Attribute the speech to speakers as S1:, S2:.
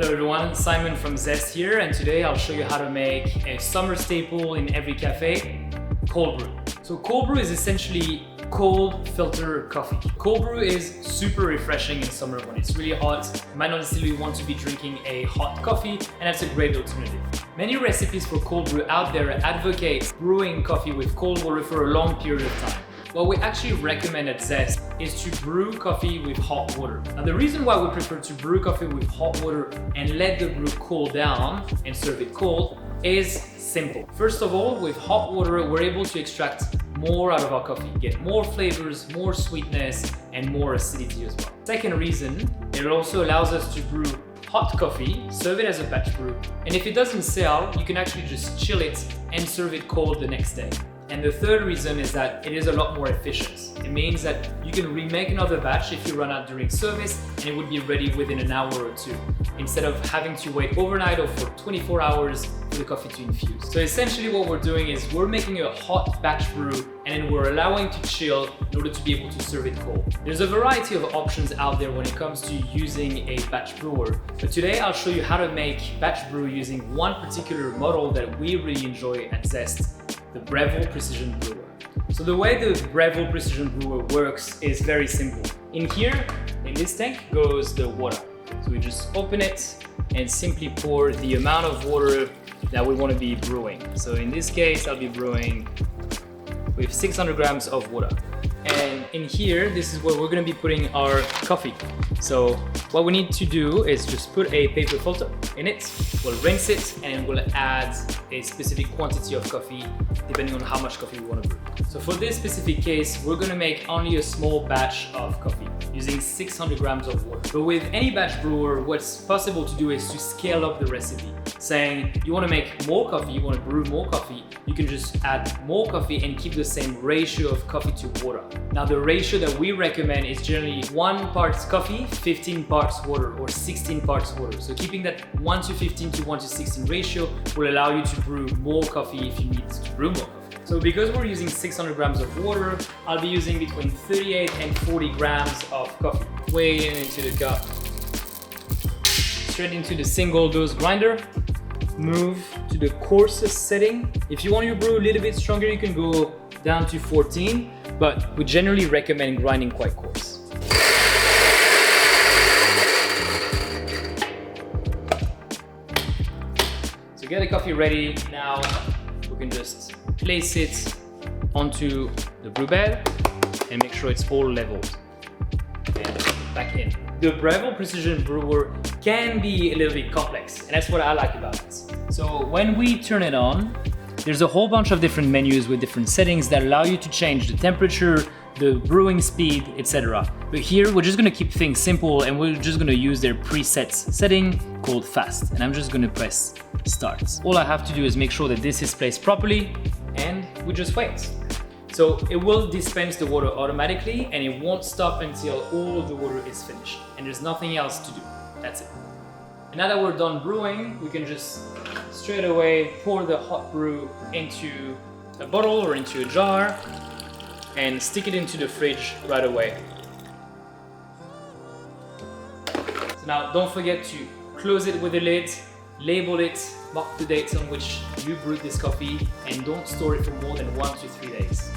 S1: Hello everyone, Simon from Zest here, and today I'll show you how to make a summer staple in every cafe, cold brew. So cold brew is essentially cold filter coffee. Cold brew is super refreshing in summer when it's really hot. You might not necessarily want to be drinking a hot coffee, and that's a great alternative. Many recipes for cold brew out there advocate brewing coffee with cold water for a long period of time. What we actually recommend at Zest is to brew coffee with hot water. Now the reason why we prefer to brew coffee with hot water and let the brew cool down and serve it cold is simple. First of all, with hot water, we're able to extract more out of our coffee, get more flavors, more sweetness, and more acidity as well. Second reason, it also allows us to brew hot coffee, serve it as a batch brew, and if it doesn't sell, you can actually just chill it and serve it cold the next day. And the third reason is that it is a lot more efficient. It means that you can remake another batch if you run out during service, and it would be ready within an hour or two, instead of having to wait overnight or for 24 hours for the coffee to infuse. So essentially what we're doing is we're making a hot batch brew and then we're allowing to chill in order to be able to serve it cold. There's a variety of options out there when it comes to using a batch brewer, but today I'll show you how to make batch brew using one particular model that we really enjoy at Zest, the Breville Precision Brewer. So the way the Breville Precision Brewer works is very simple. In here, in this tank, goes the water. So we just open it and simply pour the amount of water that we want to be brewing. So in this case, I'll be brewing with 600 grams of water. And in here, this is where we're going to be putting our coffee. So what we need to do is just put a paper filter in it, we'll rinse it, and we'll add a specific quantity of coffee depending on how much coffee we want to brew. So for this specific case, we're going to make only a small batch of coffee using 600 grams of water. But with any batch brewer, what's possible to do is to scale up the recipe. Saying you want to make more coffee, you want to brew more coffee, you can just add more coffee and keep the same ratio of coffee to water. Now the ratio that we recommend is generally 1 part coffee, 15 parts water, or 16 parts water. So keeping that 1 to 15 to 1 to 16 ratio will allow you to brew more coffee if you need to brew more coffee. So because we're using 600 grams of water, I'll be using between 38 and 40 grams of coffee. Weigh into the cup, straight into the single dose grinder. Move to the coarsest setting. If you want your brew a little bit stronger, you can go down to 14, but we generally recommend grinding quite coarse. So get the coffee ready. Now we can just place it onto the brew bed and make sure it's all leveled. And back in. The Breville Precision Brewer can be a little bit complex, and that's what I like about it. So when we turn it on, there's a whole bunch of different menus with different settings that allow you to change the temperature, the brewing speed, etc. But here we're just gonna keep things simple, and we're just gonna use their preset setting called fast. And I'm just gonna press start. All I have to do is make sure that this is placed properly, and we just wait. So it will dispense the water automatically, and it won't stop until all of the water is finished. And there's nothing else to do. That's it. And now that we're done brewing, we can just straight away pour the hot brew into a bottle or into a jar and stick it into the fridge right away. So now don't forget to close it with a lid, label it, mark the dates on which you brewed this coffee, and don't store it for more than 1 to 3 days.